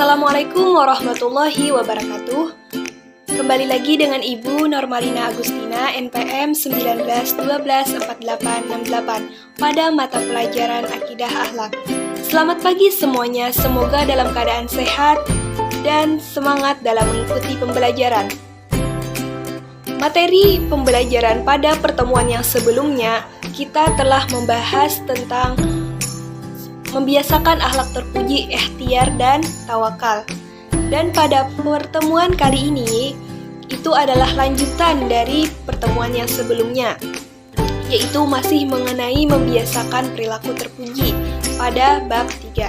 Assalamualaikum warahmatullahi wabarakatuh. Kembali lagi dengan Ibu Normalina Agustina NPM 19124868 pada mata pelajaran Akidah Akhlak. Selamat pagi semuanya, semoga dalam keadaan sehat dan semangat dalam mengikuti pembelajaran. Materi pembelajaran pada pertemuan yang sebelumnya, kita telah membahas tentang membiasakan akhlak terpuji, ikhtiar, dan tawakal. Dan pada pertemuan kali ini, itu adalah lanjutan dari pertemuan yang sebelumnya, yaitu masih mengenai membiasakan perilaku terpuji pada bab 3.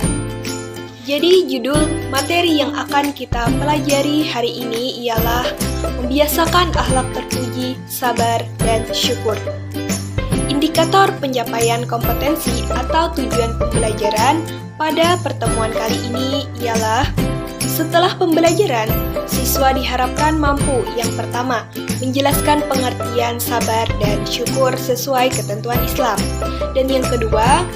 Jadi judul materi yang akan kita pelajari hari ini ialah membiasakan akhlak terpuji, sabar, dan syukur. Indikator pencapaian kompetensi atau tujuan pembelajaran pada pertemuan kali ini ialah setelah pembelajaran, siswa diharapkan mampu yang pertama, menjelaskan pengertian sabar dan syukur sesuai ketentuan Islam. Dan yang kedua,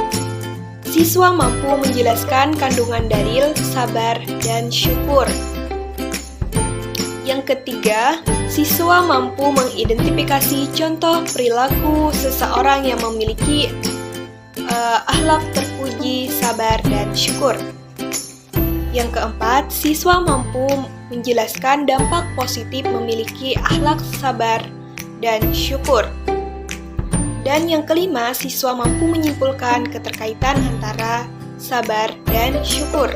siswa mampu menjelaskan kandungan dalil, sabar, dan syukur. Yang ketiga, siswa mampu mengidentifikasi contoh perilaku seseorang yang memiliki akhlak terpuji, sabar, dan syukur. Yang keempat, siswa mampu menjelaskan dampak positif memiliki akhlak sabar dan syukur. Dan yang kelima, siswa mampu menyimpulkan keterkaitan antara sabar dan syukur.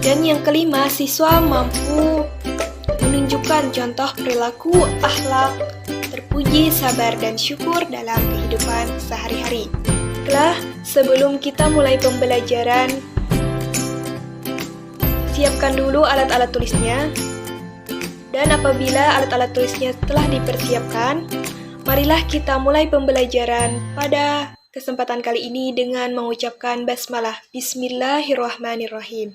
Dan yang kelima, siswa mampu menunjukkan contoh perilaku akhlak terpuji, sabar, dan syukur dalam kehidupan sehari-hari. Baiklah, sebelum kita mulai pembelajaran, siapkan dulu alat-alat tulisnya. Dan apabila alat-alat tulisnya telah dipersiapkan, marilah kita mulai pembelajaran pada kesempatan kali ini dengan mengucapkan basmalah. Bismillahirrahmanirrahim.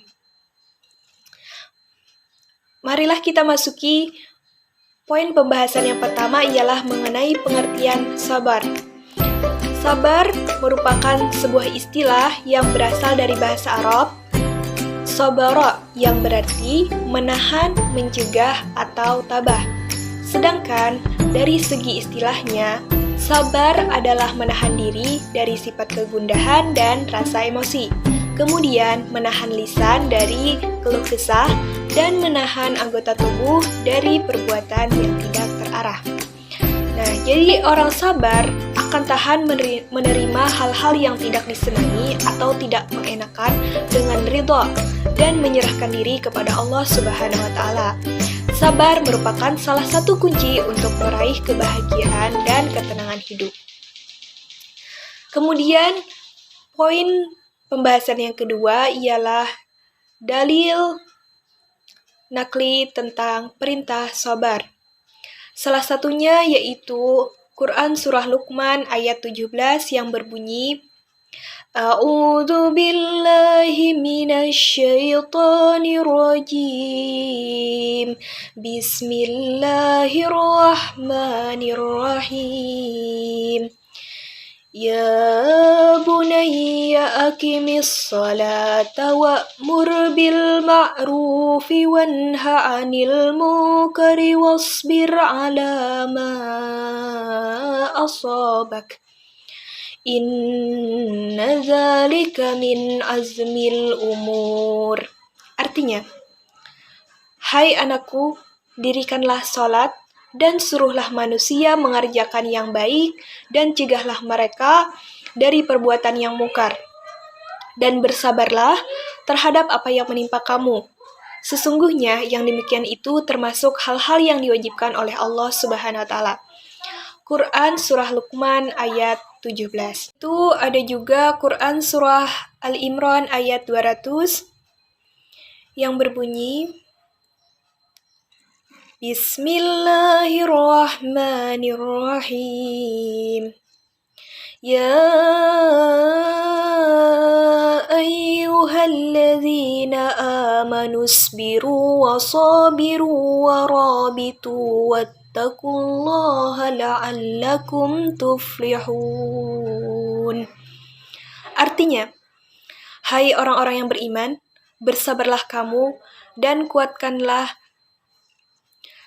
Marilah kita masuki poin pembahasan yang pertama ialah mengenai pengertian sabar. Sabar merupakan sebuah istilah yang berasal dari bahasa Arab sabara yang berarti menahan, mencegah, atau tabah. Sedangkan dari segi istilahnya, sabar adalah menahan diri dari sifat kegundahan dan rasa emosi. Kemudian menahan lisan dari keluh kesah dan menahan anggota tubuh dari perbuatan yang tidak terarah. Nah, jadi orang sabar akan tahan menerima hal-hal yang tidak disenangi atau tidak mengenakan dengan ridha dan menyerahkan diri kepada Allah Subhanahu wa Ta'ala. Sabar merupakan salah satu kunci untuk meraih kebahagiaan dan ketenangan hidup. Kemudian, poin pembahasan yang kedua ialah dalil nakli tentang perintah sabar. Salah satunya yaitu Quran Surah Luqman ayat 17 yang berbunyi, A'udzu billahi minasyaitonir rajim. Bismillahirrahmanirrahim. Ya bunayya aqimis salata wa'mur bil ma'rufi wanha 'anil munkari wasbir 'ala ma asabak. Inna dzalika min azmil umur. Artinya, hai anakku, dirikanlah salat dan suruhlah manusia mengerjakan yang baik dan cegahlah mereka dari perbuatan yang mungkar. Dan bersabarlah terhadap apa yang menimpa kamu. Sesungguhnya yang demikian itu termasuk hal-hal yang diwajibkan oleh Allah Subhanahu wa Ta'ala. Quran Surah Luqman ayat 17. Itu ada juga Quran Surah Al-Imran ayat 200 yang berbunyi, Bismillahirrahmanirrahim. Ya ayyuhalladzina amanu isbiru wa sabiru wa rabitu wattaqullaha la'allakum tuflihun. Artinya, Hai orang-orang yang beriman, bersabarlah kamu dan kuatkanlah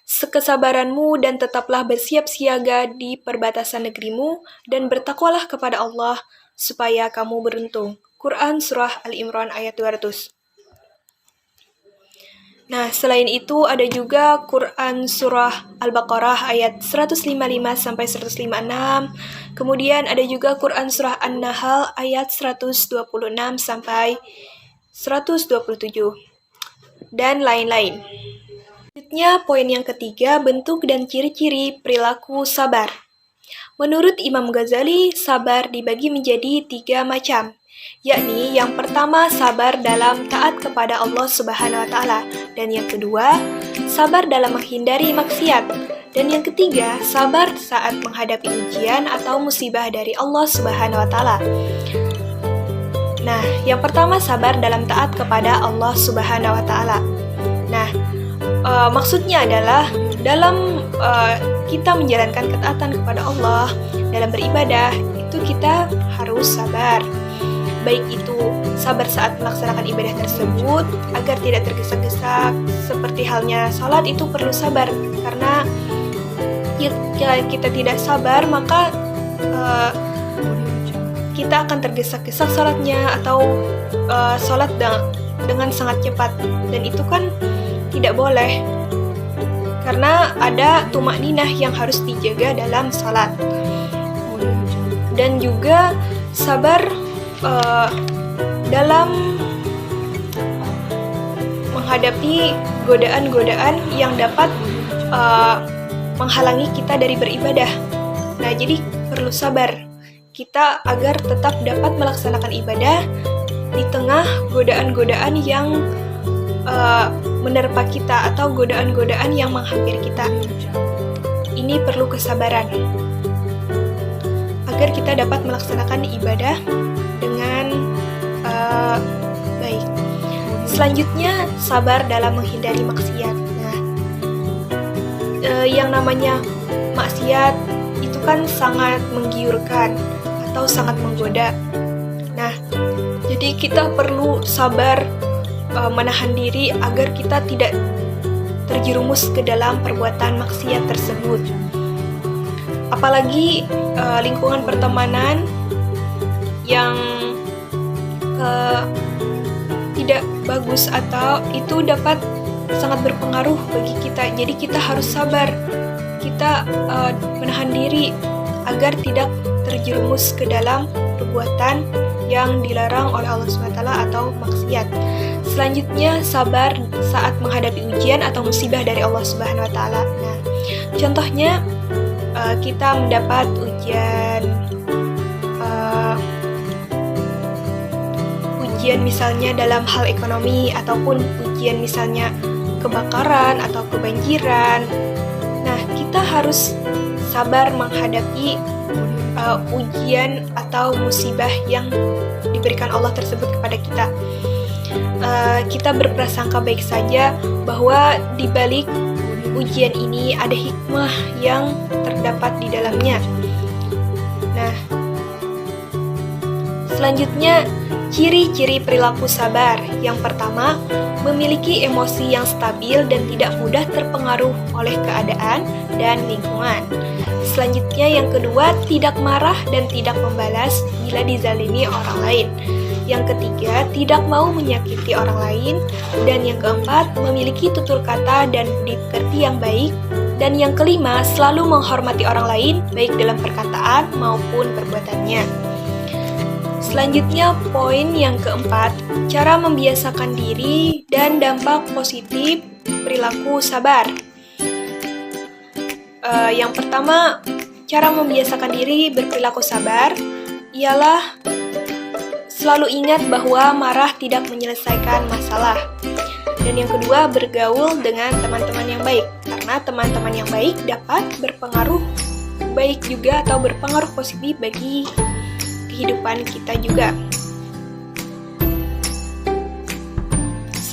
kesabaranmu dan tetaplah bersiap siaga di perbatasan negerimu dan bertakwalah kepada Allah supaya kamu beruntung. Quran Surah Al-Imran ayat 200. Nah, selain itu ada juga Quran Surah Al-Baqarah ayat 155 sampai 156. Kemudian ada juga Quran Surah An-Nahl ayat 126 sampai 127. Dan lain-lain. Selanjutnya, poin yang ketiga, bentuk dan ciri-ciri perilaku sabar. Menurut Imam Ghazali, sabar dibagi menjadi 3 macam, yakni yang pertama sabar dalam taat kepada Allah Subhanahu wa Ta'ala, dan yang kedua sabar dalam menghindari maksiat, dan yang ketiga sabar saat menghadapi ujian atau musibah dari Allah Subhanahu wa Ta'ala. Nah, yang pertama sabar dalam taat kepada Allah Subhanahu wa Ta'ala. Nah, maksudnya adalah dalam kita menjalankan ketaatan kepada Allah dalam beribadah, itu kita harus sabar. Baik itu sabar saat melaksanakan ibadah tersebut agar tidak tergesa-gesa, seperti halnya sholat itu perlu sabar, karena jika kita tidak sabar maka kita akan tergesa-gesa sholatnya atau sholat dengan sangat cepat, dan itu kan tidak boleh, karena ada tumakninah yang harus dijaga dalam salat. Dan juga sabar dalam menghadapi godaan-godaan yang dapat menghalangi kita dari beribadah. Nah, jadi perlu sabar kita agar tetap dapat melaksanakan ibadah di tengah godaan-godaan yang menerpa kita atau godaan-godaan yang menghampiri kita. Ini perlu kesabaran agar kita dapat melaksanakan ibadah dengan baik. Selanjutnya, sabar dalam menghindari maksiat. Nah, yang namanya maksiat itu kan sangat menggiurkan atau sangat menggoda. Nah, jadi kita perlu sabar menahan diri agar kita tidak terjerumus ke dalam perbuatan maksiat tersebut. Apalagi lingkungan pertemanan yang tidak bagus atau itu dapat sangat berpengaruh bagi kita. Jadi kita harus sabar, kita menahan diri agar tidak terjerumus ke dalam perbuatan yang dilarang oleh Allah SWT atau maksiat. Selanjutnya, sabar saat menghadapi ujian atau musibah dari Allah Subhanahu wa Ta'ala. Nah, contohnya kita mendapat ujian misalnya dalam hal ekonomi, ataupun ujian misalnya kebakaran atau kebanjiran. Nah, kita harus sabar menghadapi ujian atau musibah yang diberikan Allah tersebut kepada kita. Kita berprasangka baik saja bahwa di balik ujian ini ada hikmah yang terdapat di dalamnya. Nah, selanjutnya, ciri-ciri perilaku sabar. Yang pertama, memiliki emosi yang stabil dan tidak mudah terpengaruh oleh keadaan dan lingkungan. Selanjutnya, yang kedua, tidak marah dan tidak membalas bila dizalimi orang lain. Yang ketiga, tidak mau menyakiti orang lain. Dan yang keempat, memiliki tutur kata dan budi pekerti yang baik. Dan yang kelima, selalu menghormati orang lain, baik dalam perkataan maupun perbuatannya. Selanjutnya, poin yang keempat, cara membiasakan diri dan dampak positif perilaku sabar. Yang pertama, cara membiasakan diri berperilaku sabar ialah selalu ingat bahwa marah tidak menyelesaikan masalah. Dan yang kedua, bergaul dengan teman-teman yang baik, karena teman-teman yang baik dapat berpengaruh baik juga atau berpengaruh positif bagi kehidupan kita juga.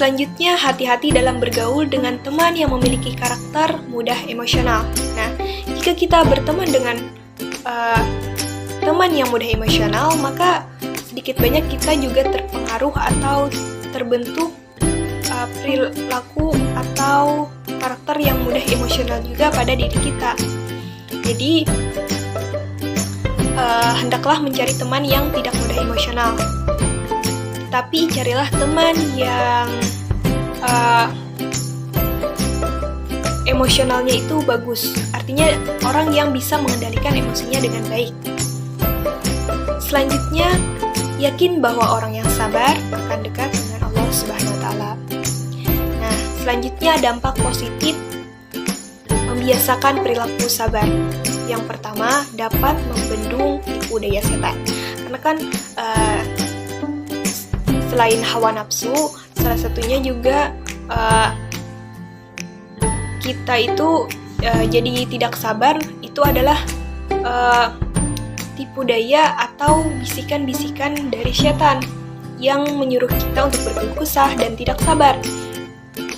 Selanjutnya, hati-hati dalam bergaul dengan teman yang memiliki karakter mudah emosional. Nah, jika kita berteman dengan teman yang mudah emosional, maka sedikit banyak kita juga terpengaruh atau terbentuk perilaku atau karakter yang mudah emosional juga pada diri kita. Jadi hendaklah mencari teman yang tidak mudah emosional. Tapi carilah teman yang emosionalnya itu bagus. Artinya orang yang bisa mengendalikan emosinya dengan baik. Selanjutnya, yakin bahwa orang yang sabar akan dekat dengan Allah Subhanahu wa Ta'ala. Nah, selanjutnya dampak positif membiasakan perilaku sabar. Yang pertama, dapat membendung tipu daya setan. Karena kan selain hawa nafsu, salah satunya juga kita itu jadi tidak sabar, itu adalah tipu daya atau bisikan-bisikan dari setan yang menyuruh kita untuk berkeluh kesah dan tidak sabar.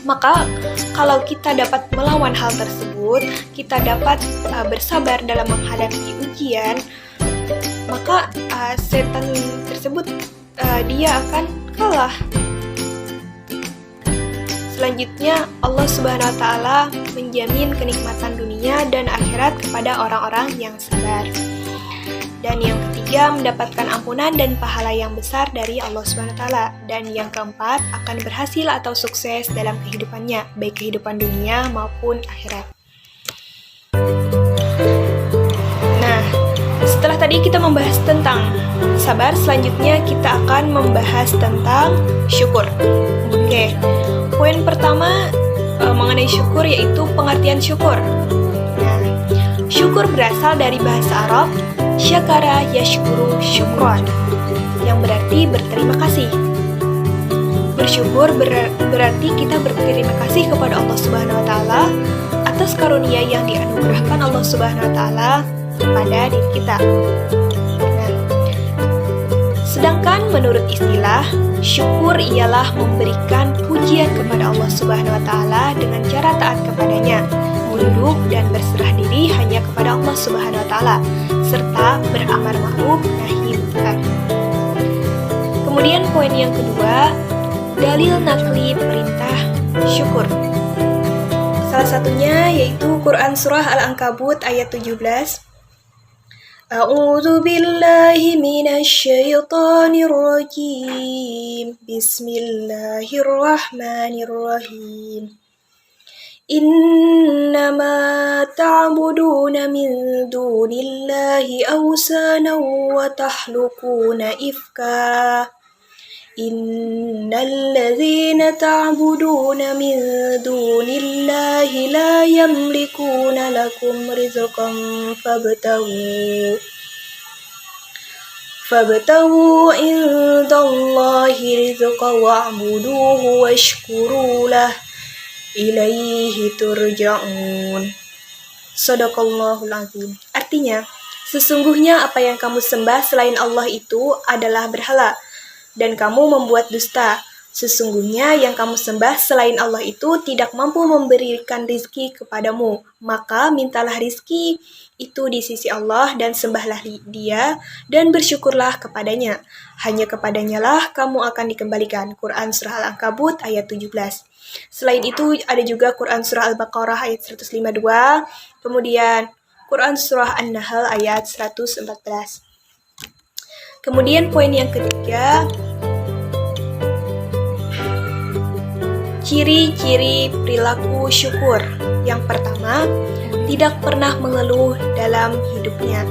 Maka kalau kita dapat melawan hal tersebut, kita dapat bersabar dalam menghadapi ujian, maka setan tersebut dia akan kalah. Selanjutnya, Allah Subhanahu wa Ta'ala menjamin kenikmatan dunia dan akhirat kepada orang-orang yang sabar. Dan yang ketiga, mendapatkan ampunan dan pahala yang besar dari Allah Subhanahu wa Ta'ala. Dan yang keempat, akan berhasil atau sukses dalam kehidupannya, baik kehidupan dunia maupun akhirat. Nah, setelah tadi kita membahas tentang sabar, selanjutnya kita akan membahas tentang syukur. Oke, poin pertama mengenai syukur yaitu pengertian syukur. Nah, syukur berasal dari bahasa Arab syakara yashkuru syukron, yang berarti berterima kasih. Bersyukur berarti kita berterima kasih kepada Allah Subhanahu wa Ta'ala atas karunia yang dianugerahkan Allah Subhanahu wa Ta'ala kepada diri kita. Nah, sedangkan menurut istilah, syukur ialah memberikan pujian kepada Allah Subhanahu wa Ta'ala dengan cara taat kepadanya, menunduk dan berserah diri hanya kepada Allah Subhanahu wa Ta'ala, serta beramar ma'ruf nahi munkar. Kemudian poin yang kedua, dalil nakli perintah syukur. Salah satunya yaitu Quran Surah Al-Ankabut ayat 17. A'udzu billahi minasy syaithanir rajim. Bismillahirrahmanirrahim. Innama ta'buduna min dunillahi awsana wa tahlukuna ifka. Innal ladzina ta'buduna min dunillahi la yamlikuna lakum rizqan fabtahu indallahi rizqan wa'buduhu washkuru lah ilaihi turja'un. Shadaqallahul azim. Artinya, sesungguhnya apa yang kamu sembah selain Allah itu adalah berhala, dan kamu membuat dusta. Sesungguhnya yang kamu sembah selain Allah itu tidak mampu memberikan rizki kepadamu. Maka mintalah rizki itu di sisi Allah dan sembahlah Dia dan bersyukurlah kepadanya. Hanya kepadanya lah kamu akan dikembalikan. Quran Surah Al-Ankabut ayat 17. Selain itu ada juga Quran Surah Al-Baqarah ayat 152. Kemudian Quran Surah An-Nahl ayat 114. Kemudian poin yang ketiga, ciri-ciri perilaku syukur. Yang pertama, tidak pernah mengeluh dalam hidupnya.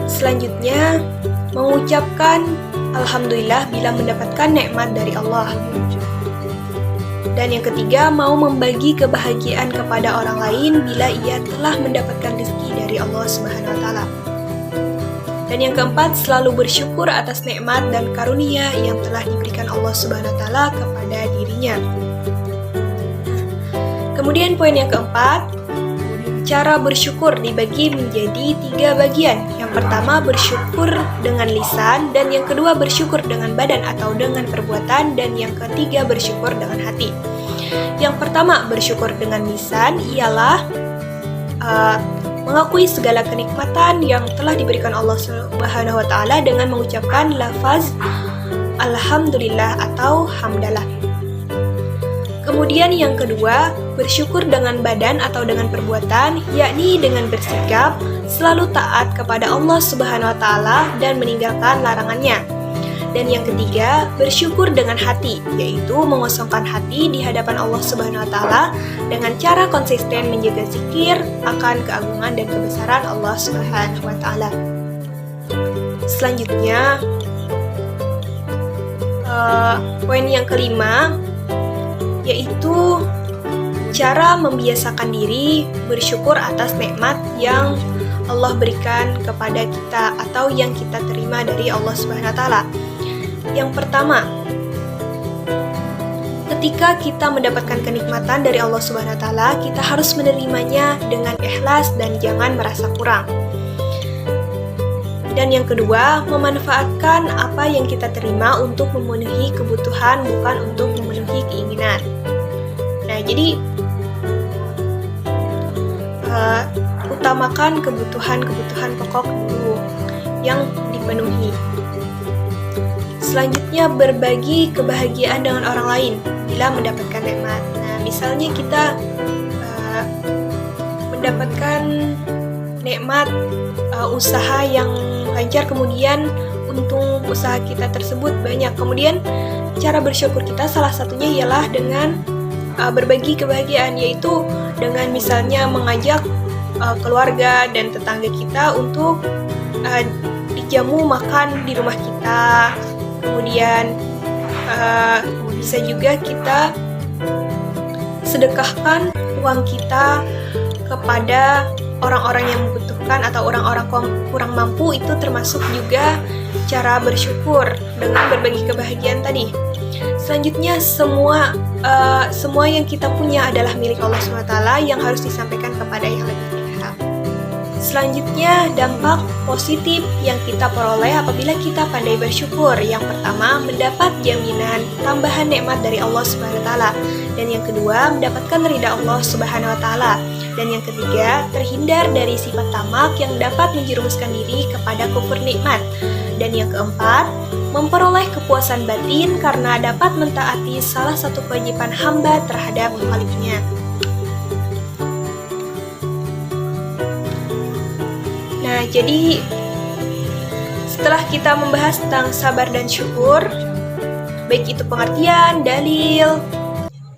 Selanjutnya, mengucapkan Alhamdulillah bila mendapatkan nikmat dari Allah. Dan yang ketiga, mau membagi kebahagiaan kepada orang lain bila ia telah mendapatkan rezeki dari Allah Subhanahu wa Ta'ala. Dan yang keempat, selalu bersyukur atas nikmat dan karunia yang telah diberikan Allah Subhanahu wa Ta'ala kepada dirinya. Kemudian poin yang keempat, cara bersyukur dibagi menjadi 3 bagian. Yang pertama, bersyukur dengan lisan, dan yang kedua, bersyukur dengan badan atau dengan perbuatan, dan yang ketiga, bersyukur dengan hati. Yang pertama, bersyukur dengan lisan ialah mengakui segala kenikmatan yang telah diberikan Allah Subhanahu wa taala dengan mengucapkan lafaz alhamdulillah atau hamdalah. Kemudian yang kedua, bersyukur dengan badan atau dengan perbuatan, yakni dengan bersikap selalu taat kepada Allah Subhanahu wa taala dan meninggalkan larangannya. Dan yang ketiga, bersyukur dengan hati, yaitu mengosongkan hati di hadapan Allah Subhanahu wa taala dengan cara konsisten menjaga zikir akan keagungan dan kebesaran Allah Subhanahu wa taala. Selanjutnya, poin yang kelima, yaitu cara membiasakan diri bersyukur atas nikmat yang Allah berikan kepada kita atau yang kita terima dari Allah Subhanahu wa taala. Yang pertama, ketika kita mendapatkan kenikmatan dari Allah Subhanahu wa taala, kita harus menerimanya dengan ikhlas dan jangan merasa kurang. Dan yang kedua, memanfaatkan apa yang kita terima untuk memenuhi kebutuhan, bukan untuk memenuhi keinginan. Nah, jadi utamakan kebutuhan pokok dulu yang dipenuhi. Selanjutnya, berbagi kebahagiaan dengan orang lain bila mendapatkan nikmat. Nah, misalnya kita mendapatkan nikmat usaha yang lancar, kemudian untung usaha kita tersebut banyak. Kemudian cara bersyukur kita salah satunya ialah dengan berbagi kebahagiaan, yaitu dengan misalnya mengajak keluarga dan tetangga kita untuk dijamu makan di rumah kita. Kemudian bisa juga kita sedekahkan uang kita kepada orang-orang yang membutuhkan atau orang-orang kurang mampu. Itu termasuk juga cara bersyukur dengan berbagi kebahagiaan tadi. Selanjutnya, semua yang kita punya adalah milik Allah SWT yang harus disampaikan kepada yang lebih berhak. Selanjutnya, dampak positif yang kita peroleh apabila kita pandai bersyukur. Yang pertama, mendapat jaminan tambahan nikmat dari Allah SWT. Dan yang kedua, mendapatkan ridha Allah SWT. Dan yang ketiga, terhindar dari sifat tamak yang dapat menjerumuskan diri kepada kufur nikmat. Dan yang keempat, memperoleh kepuasan batin karena dapat mentaati salah satu kewajiban hamba terhadap Khaliknya. Nah, jadi setelah kita membahas tentang sabar dan syukur, baik itu pengertian, dalil,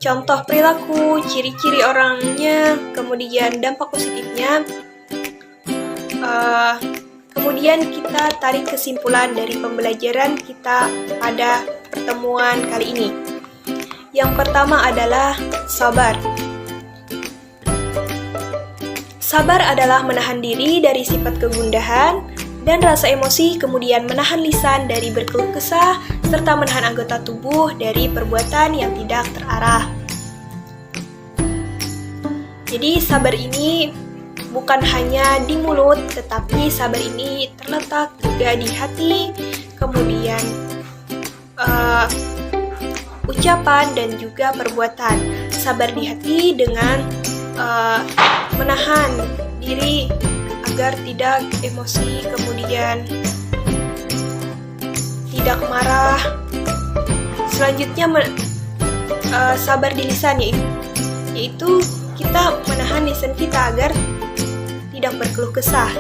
contoh perilaku, ciri-ciri orangnya, kemudian dampak positifnya, kemudian kita tarik kesimpulan dari pembelajaran kita pada pertemuan kali ini. Yang pertama adalah sabar. Sabar adalah menahan diri dari sifat kegundahan dan rasa emosi, kemudian menahan lisan dari berkeluh kesah, serta menahan anggota tubuh dari perbuatan yang tidak terarah. Jadi sabar ini bukan hanya di mulut, tetapi sabar ini terletak juga di hati, kemudian ucapan dan juga perbuatan. Sabar di hati dengan menahan diri agar tidak emosi, kemudian tidak marah. Selanjutnya sabar di lisan, yaitu kita menahan lisan kita agar tidak berkeluh kesah.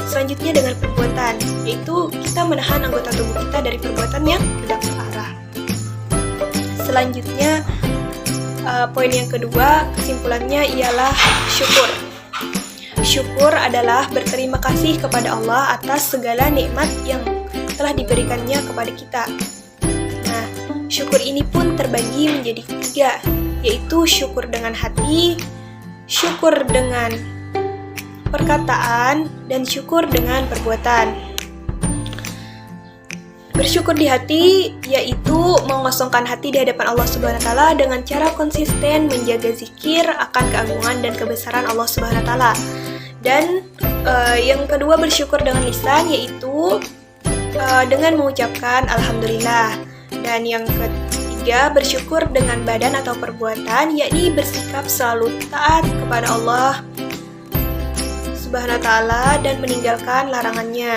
Selanjutnya dengan perbuatan, yaitu kita menahan anggota tubuh kita dari perbuatan yang tidak terarah. Selanjutnya, poin yang kedua, kesimpulannya ialah syukur. Syukur adalah berterima kasih kepada Allah atas segala nikmat yang telah diberikannya kepada kita. Nah, syukur ini pun terbagi menjadi tiga, yaitu syukur dengan hati, syukur dengan perkataan, dan syukur dengan perbuatan. Bersyukur di hati yaitu mengosongkan hati di hadapan Allah Subhanahu wa taala dengan cara konsisten menjaga zikir akan keagungan dan kebesaran Allah Subhanahu wa taala. Dan yang kedua, bersyukur dengan lisan yaitu dengan mengucapkan alhamdulillah. Dan yang ketiga, bersyukur dengan badan atau perbuatan, yakni bersikap selalu taat kepada Allah Subhanahu wa Ta'ala dan meninggalkan larangannya,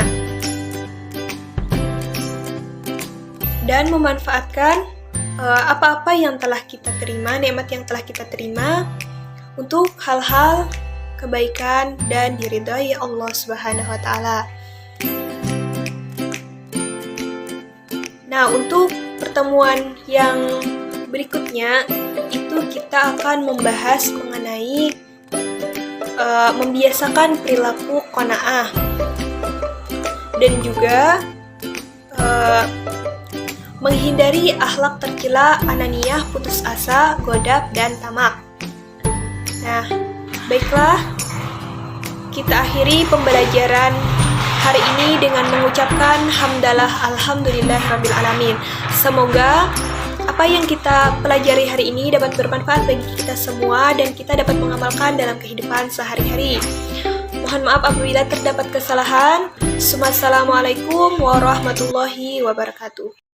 dan memanfaatkan apa-apa yang telah kita terima, nikmat yang telah kita terima untuk hal-hal kebaikan dan diridhai Allah Subhanahu wa Ta'ala. Nah, untuk pertemuan yang berikutnya itu kita akan membahas mengenai membiasakan perilaku qanaah dan juga menghindari akhlak tercela, ananiyah, putus asa, godab, dan tamak. Nah, baiklah, kita akhiri pembelajaran hari ini dengan mengucapkan hamdalah alhamdulillahirabbil alamin. Semoga apa yang kita pelajari hari ini dapat bermanfaat bagi kita semua dan kita dapat mengamalkan dalam kehidupan sehari-hari. Mohon maaf apabila terdapat kesalahan. Wassalamualaikum warahmatullahi wabarakatuh.